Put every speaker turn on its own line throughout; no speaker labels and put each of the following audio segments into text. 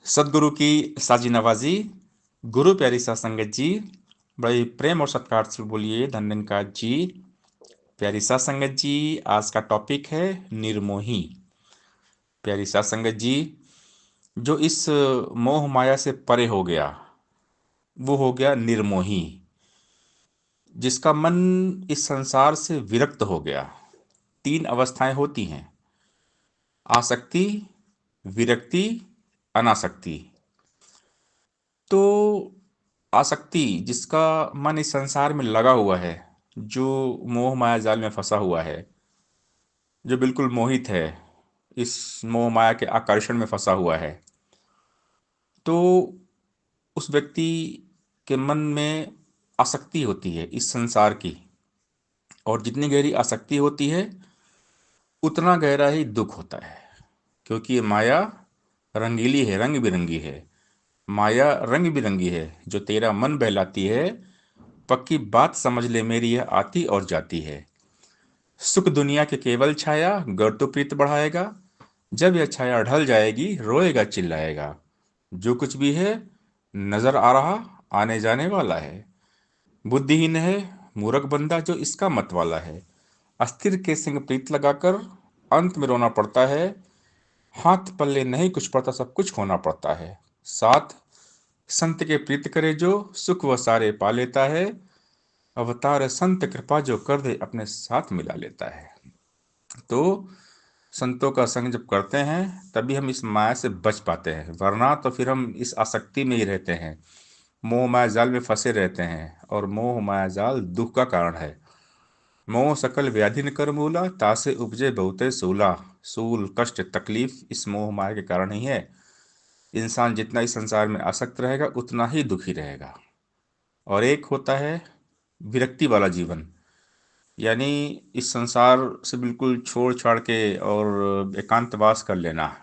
सदगुरु की साजी नवाजी। गुरु प्यारी सा संगत जी, बड़े प्रेम और सत्कार से बोलिए धन्यवाद जी। प्यारी सा संगत जी, आज का टॉपिक है निर्मोही। प्यारी सा संगत जी, जो इस मोह माया से परे हो गया वो हो गया निर्मोही। जिसका मन इस संसार से विरक्त हो गया। तीन अवस्थाएं होती हैं: आसक्ति, विरक्ति, अनासक्ति। तो आसक्ति, जिसका मन इस संसार में लगा हुआ है, जो मोह माया जाल में फंसा हुआ है, जो बिल्कुल मोहित है, इस मोह माया के आकर्षण में फंसा हुआ है, तो उस व्यक्ति के मन में आसक्ति होती है इस संसार की। और जितनी गहरी आसक्ति होती है उतना गहरा ही दुख होता है, क्योंकि ये माया रंगीली है, रंग बिरंगी है। माया रंग बिरंगी है, जो तेरा मन बहलाती है। पक्की बात समझ ले मेरी, यह आती और जाती है। सुख दुनिया के केवल छाया, गर तो प्रीत बढ़ाएगा। जब यह छाया ढल जाएगी, रोएगा चिल्लाएगा। जो कुछ भी है नजर आ रहा, आने जाने वाला है। बुद्धिहीन है मूर्ख बंदा जो इसका मत वाला है। अस्थिर के सिंग प्रीत लगाकर अंत में रोना पड़ता है। हाथ पल्ले नहीं कुछ पड़ता, सब कुछ खोना पड़ता है। साथ संत के प्रीत करे जो, सुख वह सारे पा लेता है। अवतार संत कृपा जो कर दे, अपने साथ मिला लेता है। तो संतों का संग जब करते हैं तभी हम इस माया से बच पाते हैं, वरना तो फिर हम इस आसक्ति में ही रहते हैं, मोह माया जाल में फंसे रहते हैं। और मोह माया जाल दुख का कारण है। मोह सकल व्याधि न कर मूला, तासे उपजे बहुते सूला। सूल कष्ट तकलीफ इस मोह माया के कारण ही है। इंसान जितना इस संसार में आसक्त रहेगा उतना ही दुखी रहेगा। और एक होता है विरक्ति वाला जीवन, यानी इस संसार से बिल्कुल छोड़ छाड़ के और एकांतवास कर लेना।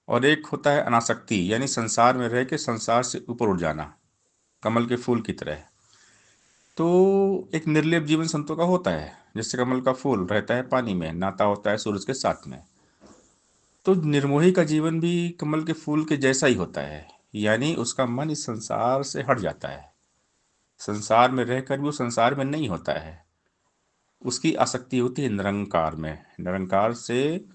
और एक होता है अनासक्ति, यानी संसार में रह के संसार से ऊपर उठ जाना, कमल के फूल की तरह। तो एक निर्लेप जीवन संतों का होता है, जैसे कमल का फूल रहता है पानी में, नाता होता है सूरज के साथ में। तो निर्मोही का जीवन भी कमल के फूल के जैसा ही होता है, यानी उसका मन इस संसार से हट जाता है। संसार में रहकर भी वो संसार में नहीं होता है। उसकी आसक्ति होती है निरंकार में। निरंकार से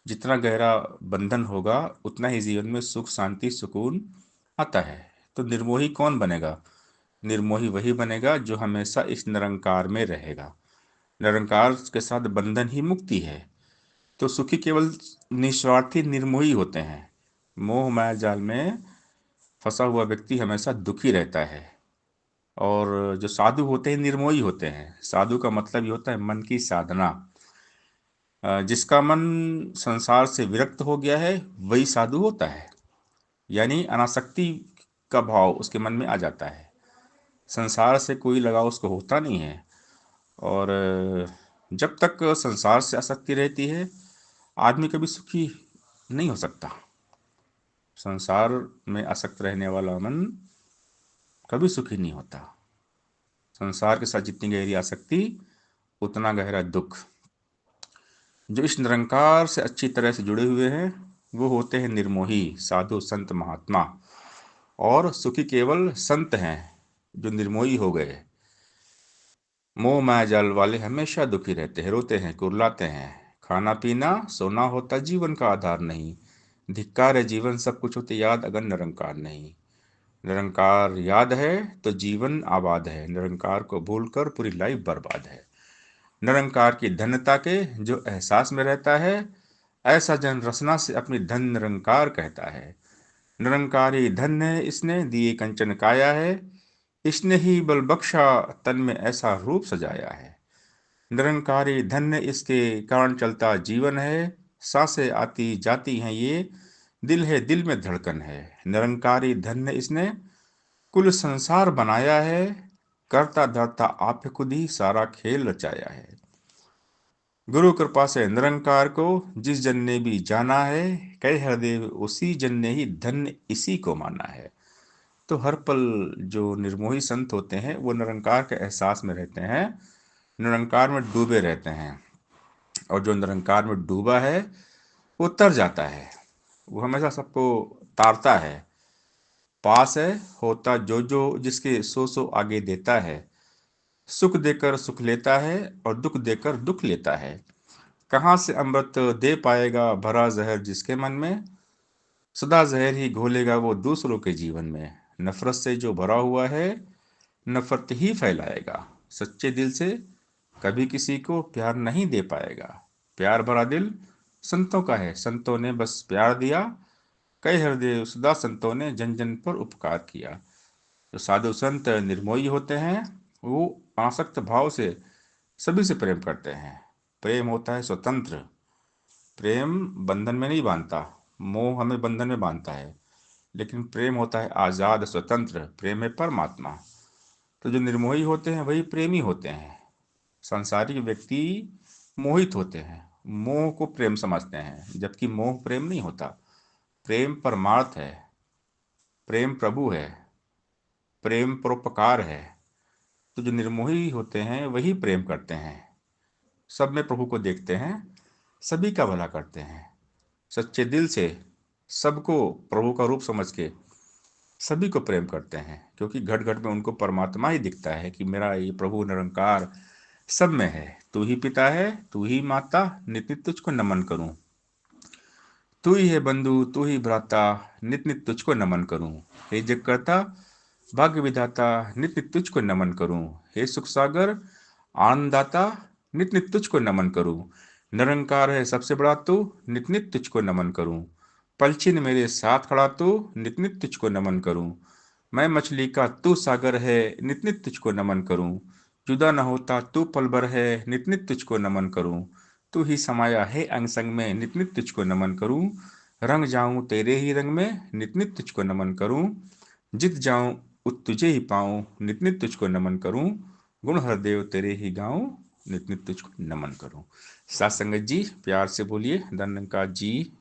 जितना गहरा बंधन होगा उतना ही जीवन में सुख शांति सुकून आता है। तो निर्मोही कौन बनेगा? निर्मोही वही बनेगा जो हमेशा इस निरंकार में रहेगा। निरंकार के साथ बंधन ही मुक्ति है। तो सुखी केवल निस्वार्थी निर्मोही होते हैं। मोह माया जाल में फंसा हुआ व्यक्ति हमेशा दुखी रहता है। और जो साधु होते हैं निर्मोही होते हैं। साधु का मतलब ये होता है मन की साधना। जिसका मन संसार से विरक्त हो गया है वही साधु होता है, यानी अनासक्ति का भाव उसके मन में आ जाता है। संसार से कोई लगाव उसको होता नहीं है। और जब तक संसार से आसक्ति रहती है आदमी कभी सुखी नहीं हो सकता। संसार में आसक्त रहने वाला मन कभी सुखी नहीं होता। संसार के साथ जितनी गहरी आसक्ति उतना गहरा दुख। जो इस निरंकार से अच्छी तरह से जुड़े हुए हैं वो होते हैं निर्मोही साधु संत महात्मा। और सुखी केवल संत हैं जो निर्मोही हो गए। मोह माया जाल वाले हमेशा दुखी रहते हैं, रोते हैं, कुर्लाते हैं। खाना पीना सोना होता जीवन का आधार नहीं। धिक्कार है जीवन सब कुछ होते याद, अगर निरंकार नहीं। निरंकार याद है तो जीवन आबाद है, निरंकार को भूलकर पूरी लाइफ बर्बाद है। निरंकार की धन्यता के जो एहसास में रहता है, ऐसा जन रसना से अपनी धन निरंकार कहता है। निरंकारी धन्य इसने दिए कंचन काया है। इसने ही बल बख्शा तन में ऐसा रूप सजाया है। निरंकारी धन्य इसके कारण चलता जीवन है। सांसें आती जाती हैं ये, दिल है दिल में धड़कन है। निरंकारी धन्य इसने कुल संसार बनाया है। करता धरता आप खुद ही सारा खेल रचाया है। गुरु कृपा से निरंकार को जिस जन ने भी जाना है, कई हृदय उसी जन ने ही धन्य इसी को माना है। तो हर पल जो निर्मोही संत होते हैं वो निरंकार के एहसास में रहते हैं, निरंकार में डूबे रहते हैं। और जो निरंकार में डूबा है वो तर जाता है। वो हमेशा सबको तारता है। पास है होता जो जो जिसके सो सो आगे देता है। सुख देकर सुख लेता है और दुख देकर दुख लेता है। कहाँ से अमृत दे पाएगा भरा जहर जिसके मन में। सदा जहर ही घोलेगा वो दूसरों के जीवन में। नफरत से जो भरा हुआ है नफरत ही फैलाएगा। सच्चे दिल से कभी किसी को प्यार नहीं दे पाएगा। प्यार भरा दिल संतों का है, संतों ने बस प्यार दिया। कई हृदय सदा संतों ने जन जन पर उपकार किया। जो साधु संत निर्मोही होते हैं वो आसक्त भाव से सभी से प्रेम करते हैं। प्रेम होता है स्वतंत्र। प्रेम बंधन में नहीं बांधता। मोह हमें बंधन में बांधता है, लेकिन प्रेम होता है आजाद स्वतंत्र। प्रेम है परमात्मा। तो जो निर्मोही होते हैं वही प्रेमी होते हैं। सांसारिक व्यक्ति मोहित होते हैं, मोह को प्रेम समझते हैं, जबकि मोह प्रेम नहीं होता। प्रेम परमार्थ है, प्रेम प्रभु है, प्रेम परोपकार है। तो जो निर्मोही होते हैं वही प्रेम करते हैं। सब में प्रभु को देखते हैं, सभी का भला करते हैं। सच्चे दिल से सबको प्रभु का रूप समझ के सभी को प्रेम करते हैं, क्योंकि घट घट में उनको परमात्मा ही दिखता है कि मेरा ये प्रभु निरंकार सब में है। तू ही पिता है, तू ही माता, नित नित तुझको नमन करूं। तू ही है बंधु, तू ही भ्राता, नित नित तुझको नमन करूं। हे जगकर्ता भाग्य विधाता, नित नित तुझको नमन करूं। हे सुख सागर आनंददाता, नित नित तुझको नमन करूं। निरंकार है सबसे बड़ा तू, नित नित तुझको नमन करूं। पलछिन मेरे साथ खड़ा तू, नित नित तुझको नमन करूं। मैं मछली का तू सागर है, नित नित तुझको नमन करूं। जुदा न होता तू पल भर है, नित नित तुझको नमन करूं। तू ही समाया है अंग संग में, नित नित तुझको नमन करूं। रंग जाऊं तेरे ही रंग में, नित नित तुझको नमन करूं। जित जाऊं उत तुझे ही पाऊं, नित नित तुझको नमन करूं। गुण हरदेव तेरे ही गाऊं, नित नित तुझको नमन करूं। साथ संगत जी प्यार से बोलिए धन्यंकार जी